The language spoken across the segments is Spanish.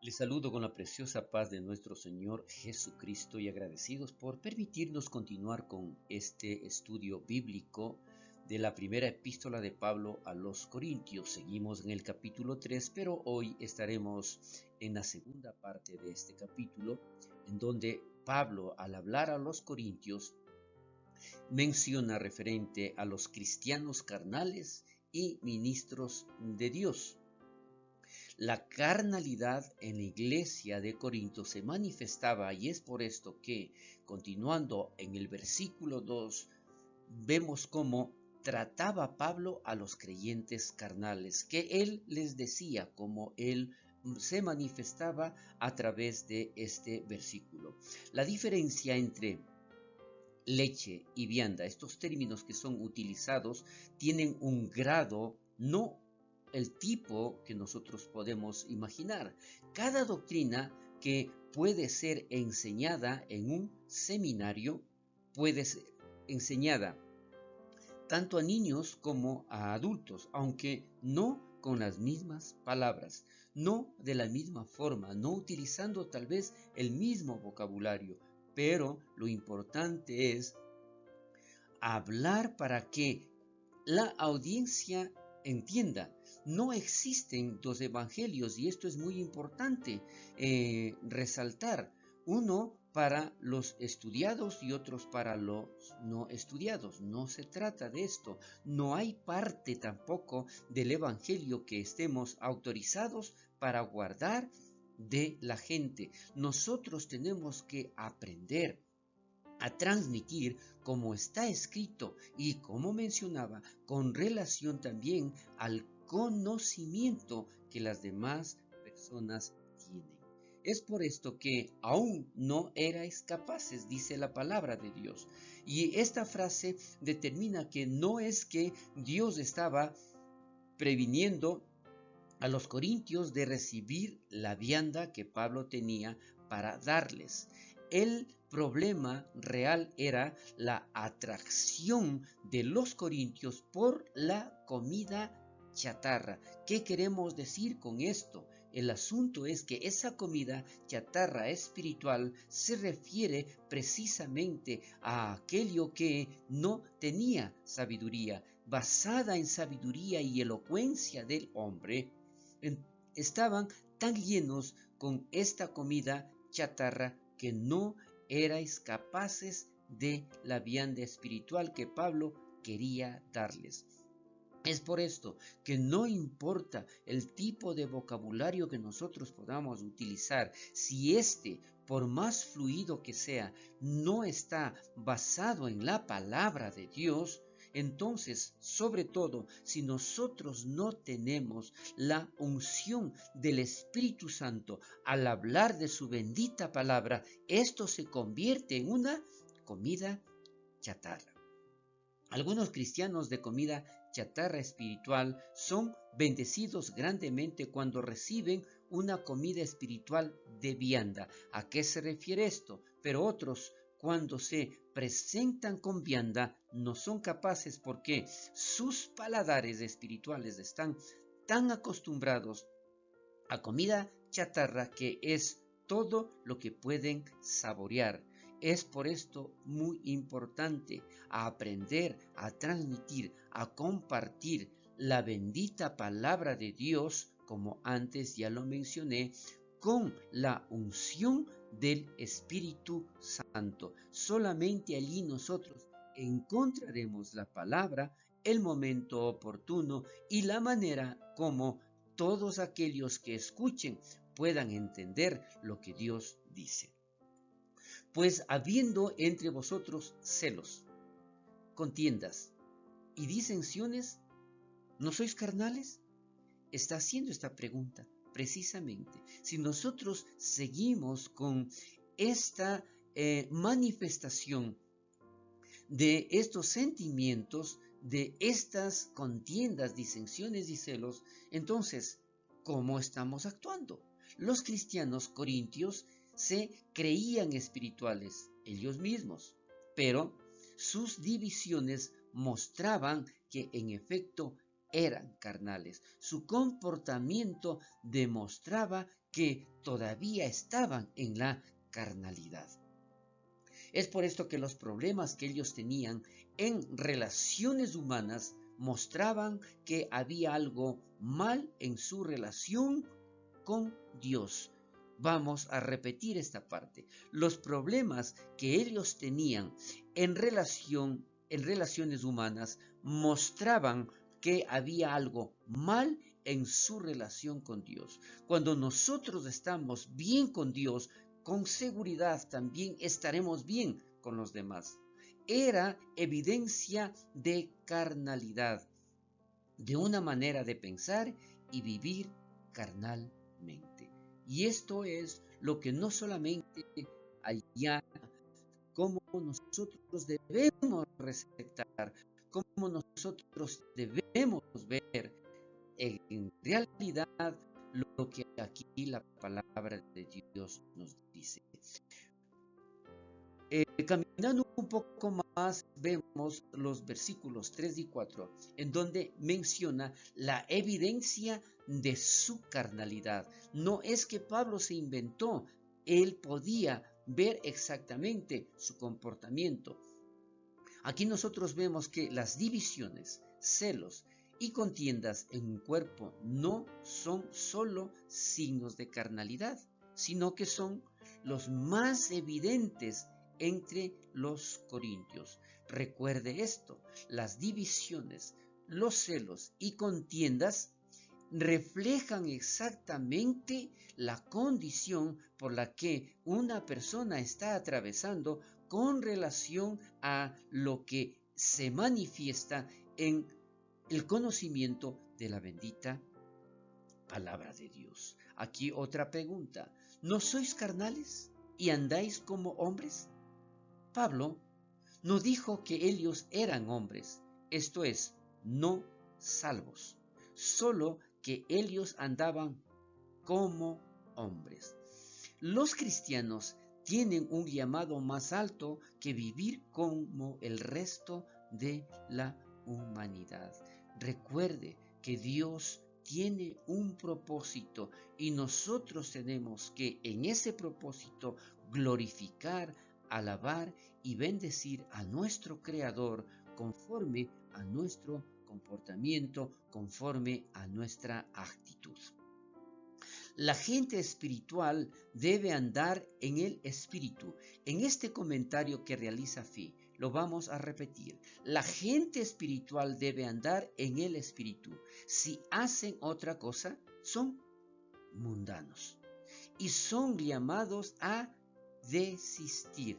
Les saludo con la preciosa paz de nuestro Señor Jesucristo y agradecidos por permitirnos continuar con este estudio bíblico de la primera epístola de Pablo a los Corintios. Seguimos en el capítulo 3, pero hoy estaremos en la segunda parte de este capítulo, en donde Pablo, al hablar a los Corintios, menciona referente a los cristianos carnales y ministros de Dios. La carnalidad en la iglesia de Corinto se manifestaba y es por esto que, continuando en el versículo 2, vemos cómo trataba Pablo a los creyentes carnales, que él les decía como él se manifestaba a través de este versículo. La diferencia entre leche y vianda, estos términos que son utilizados, tienen un grado, no el tipo que nosotros podemos imaginar. Cada doctrina que puede ser enseñada en un seminario puede ser enseñada tanto a niños como a adultos, aunque no con las mismas palabras, no de la misma forma, no utilizando tal vez el mismo vocabulario, pero lo importante es hablar para que la audiencia entienda. No existen dos evangelios y esto es muy importante resaltar. Uno para los estudiados y otros para los no estudiados. No se trata de esto. No hay parte tampoco del evangelio que estemos autorizados para guardar de la gente. Nosotros tenemos que aprender a transmitir como está escrito y como mencionaba, con relación también al conocimiento que las demás personas tienen. Es por esto que aún no erais capaces, dice la palabra de Dios. Y esta frase determina que no es que Dios estaba previniendo a los corintios de recibir la vianda que Pablo tenía para darles. El problema real era la atracción de los corintios por la comida chatarra. ¿Qué queremos decir con esto? El asunto es que esa comida chatarra espiritual se refiere precisamente a aquello que no tenía sabiduría, basada en sabiduría y elocuencia del hombre. Estaban tan llenos con esta comida chatarra que no erais capaces de la vianda espiritual que Pablo quería darles. Es por esto que no importa el tipo de vocabulario que nosotros podamos utilizar, si este, por más fluido que sea, no está basado en la palabra de Dios, entonces, sobre todo, si nosotros no tenemos la unción del Espíritu Santo al hablar de su bendita palabra, esto se convierte en una comida chatarra. Algunos cristianos de comida chatarra espiritual son bendecidos grandemente cuando reciben una comida espiritual de vianda. ¿A qué se refiere esto? Pero otros, cuando se presentan con vianda, no son capaces porque sus paladares espirituales están tan acostumbrados a comida chatarra que es todo lo que pueden saborear. Es por esto muy importante aprender a transmitir, a compartir la bendita palabra de Dios, como antes ya lo mencioné, con la unción del Espíritu Santo. Solamente allí nosotros encontraremos la palabra, el momento oportuno y la manera como todos aquellos que escuchen puedan entender lo que Dios dice. Pues habiendo entre vosotros celos, contiendas y disensiones, ¿no sois carnales? Está haciendo esta pregunta precisamente. Si nosotros seguimos con esta manifestación de estos sentimientos, de estas contiendas, disensiones y celos, entonces, ¿cómo estamos actuando? Los cristianos corintios se creían espirituales ellos mismos, pero sus divisiones mostraban que en efecto eran carnales. Su comportamiento demostraba que todavía estaban en la carnalidad. Es por esto que los problemas que ellos tenían en relaciones humanas mostraban que había algo mal en su relación con Dios. Vamos a repetir esta parte. Los problemas que ellos tenían en relaciones humanas mostraban que había algo mal en su relación con Dios. Cuando nosotros estamos bien con Dios, con seguridad también estaremos bien con los demás. Era evidencia de carnalidad, de una manera de pensar y vivir carnalmente. Y esto es lo que no solamente allá, como nosotros debemos respetar, como nosotros debemos ver en realidad lo que aquí la palabra de Dios nos dice. Caminando un poco más, vemos los versículos 3 y 4, en donde menciona la evidencia de su carnalidad. No es que Pablo se inventó, él podía ver exactamente su comportamiento. Aquí nosotros vemos que las divisiones, celos y contiendas en un cuerpo no son solo signos de carnalidad, sino que son los más evidentes entre los corintios. Recuerde esto, las divisiones, los celos y contiendas reflejan exactamente la condición por la que una persona está atravesando con relación a lo que se manifiesta en el conocimiento de la bendita palabra de Dios. Aquí otra pregunta. ¿No sois carnales y andáis como hombres? Pablo no dijo que ellos eran hombres, esto es, no salvos, solo que ellos andaban como hombres. Los cristianos tienen un llamado más alto que vivir como el resto de la humanidad. Recuerde que Dios tiene un propósito y nosotros tenemos que en ese propósito glorificar, alabar y bendecir a nuestro Creador conforme a nuestro comportamiento, conforme a nuestra actitud. La gente espiritual debe andar en el espíritu. En este comentario que realiza Fi, lo vamos a repetir. La gente espiritual debe andar en el espíritu. Si hacen otra cosa, son mundanos y son llamados a desistir.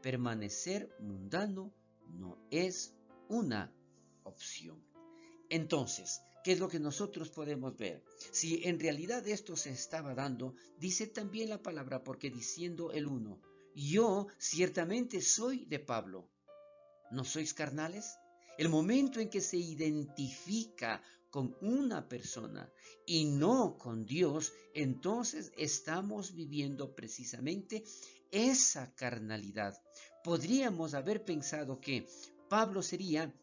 Permanecer mundano no es una opción. Entonces, ¿qué es lo que nosotros podemos ver? Si en realidad esto se estaba dando, dice también la palabra, porque diciendo el uno, yo ciertamente soy de Pablo, ¿no sois carnales? El momento en que se identifica con una persona y no con Dios, entonces estamos viviendo precisamente esa carnalidad. Podríamos haber pensado que Pablo sería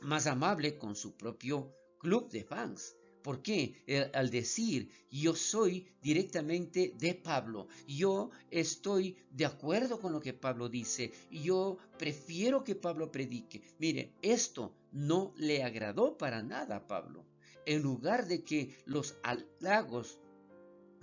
más amable con su propio club de fans. ¿Por qué? Al decir yo soy directamente de Pablo, yo estoy de acuerdo con lo que Pablo dice, yo prefiero que Pablo predique. Mire, esto no le agradó para nada a Pablo. En lugar de que los halagos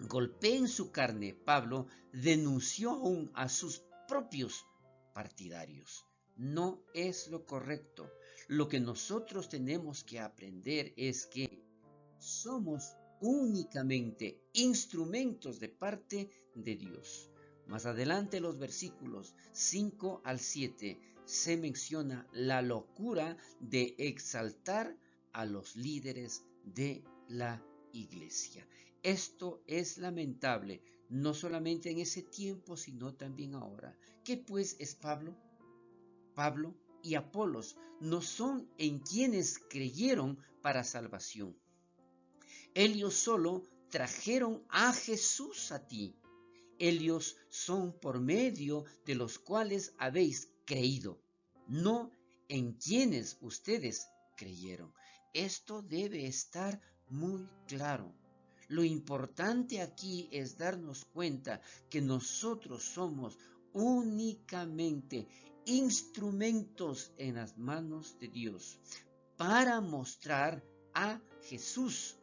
golpeen su carne, Pablo denunció aún a sus propios partidarios. No es lo correcto. Lo que nosotros tenemos que aprender es que somos únicamente instrumentos de parte de Dios. Más adelante los versículos 5 al 7 se menciona la locura de exaltar a los líderes de la iglesia. Esto es lamentable, no solamente en ese tiempo, sino también ahora. ¿Qué pues es Pablo? Pablo y Apolos no son en quienes creyeron para salvación. Ellos solo trajeron a Jesús a ti. Ellos son por medio de los cuales habéis creído, no en quienes ustedes creyeron. Esto debe estar muy claro. Lo importante aquí es darnos cuenta que nosotros somos únicamente instrumentos en las manos de Dios para mostrar a Jesús,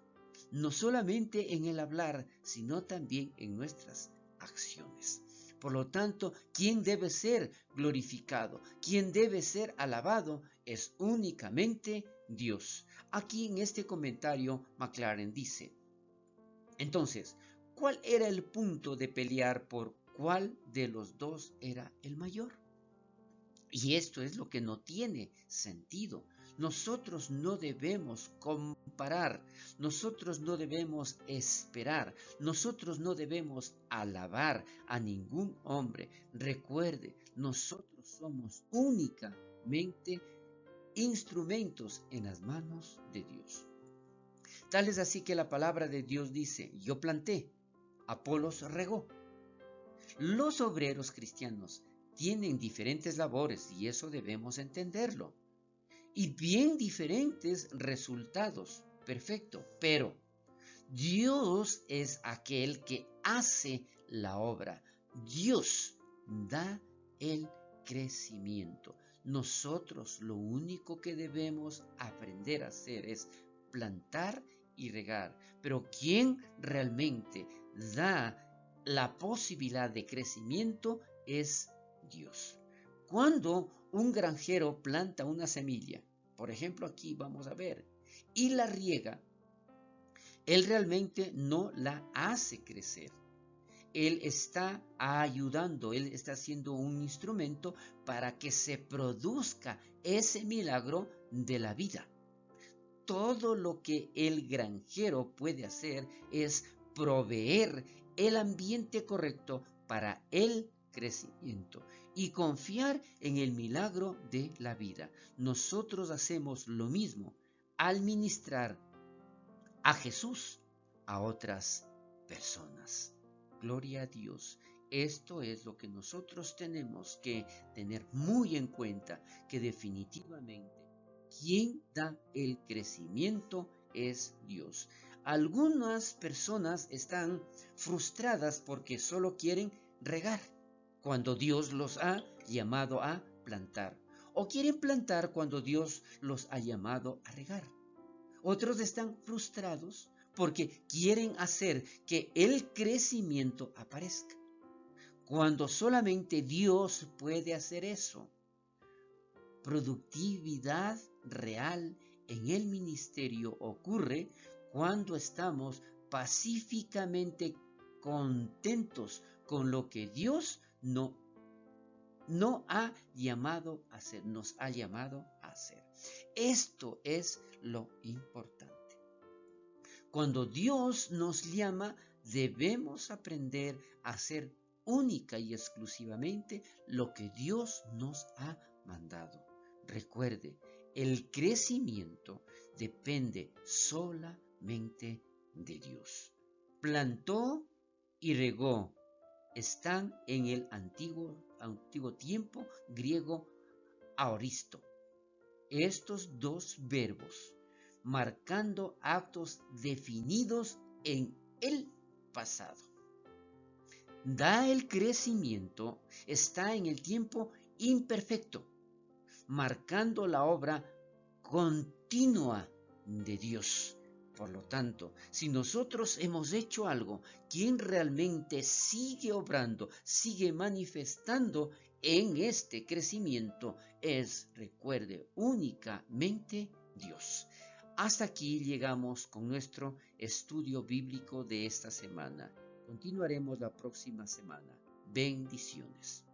no solamente en el hablar, sino también en nuestras acciones. Por lo tanto, quien debe ser glorificado, quien debe ser alabado, es únicamente Dios. Aquí en este comentario, McLaren dice: entonces, ¿cuál era el punto de pelear por cuál de los dos era el mayor? Y esto es lo que no tiene sentido. Nosotros no debemos comparar, nosotros no debemos esperar, nosotros no debemos alabar a ningún hombre. Recuerde, nosotros somos únicamente instrumentos en las manos de Dios. Tal es así que la palabra de Dios dice: yo planté, Apolos regó. Los obreros cristianos tienen diferentes labores y eso debemos entenderlo. Y bien diferentes resultados. Perfecto. Pero Dios es aquel que hace la obra. Dios da el crecimiento. Nosotros lo único que debemos aprender a hacer es plantar y regar. Pero quien realmente da la posibilidad de crecimiento es Dios. Cuando un granjero planta una semilla, por ejemplo aquí vamos a ver, y la riega, él realmente no la hace crecer. Él está ayudando, él está haciendo un instrumento para que se produzca ese milagro de la vida. Todo lo que el granjero puede hacer es proveer el ambiente correcto para el crecimiento y confiar en el milagro de la vida. Nosotros hacemos lo mismo al ministrar a Jesús a otras personas. Gloria a Dios. Esto es lo que nosotros tenemos que tener muy en cuenta, que definitivamente quien da el crecimiento es Dios. Algunas personas están frustradas porque solo quieren regar cuando Dios los ha llamado a plantar, o quieren plantar cuando Dios los ha llamado a regar. Otros están frustrados porque quieren hacer que el crecimiento aparezca, cuando solamente Dios puede hacer eso. Productividad real en el ministerio ocurre cuando estamos pacíficamente contentos con lo que Dios no ha llamado a hacer, nos ha llamado a hacer. Esto es lo importante. Cuando Dios nos llama, debemos aprender a hacer única y exclusivamente lo que Dios nos ha mandado. Recuerde, el crecimiento depende solamente de Dios. Plantó y regó están en el antiguo tiempo griego aoristo. Estos dos verbos marcando actos definidos en el pasado. Da el crecimiento está en el tiempo imperfecto, marcando la obra continua de Dios. Por lo tanto, si nosotros hemos hecho algo, quien realmente sigue obrando, sigue manifestando en este crecimiento es, recuerde, únicamente Dios. Hasta aquí llegamos con nuestro estudio bíblico de esta semana. Continuaremos la próxima semana. Bendiciones.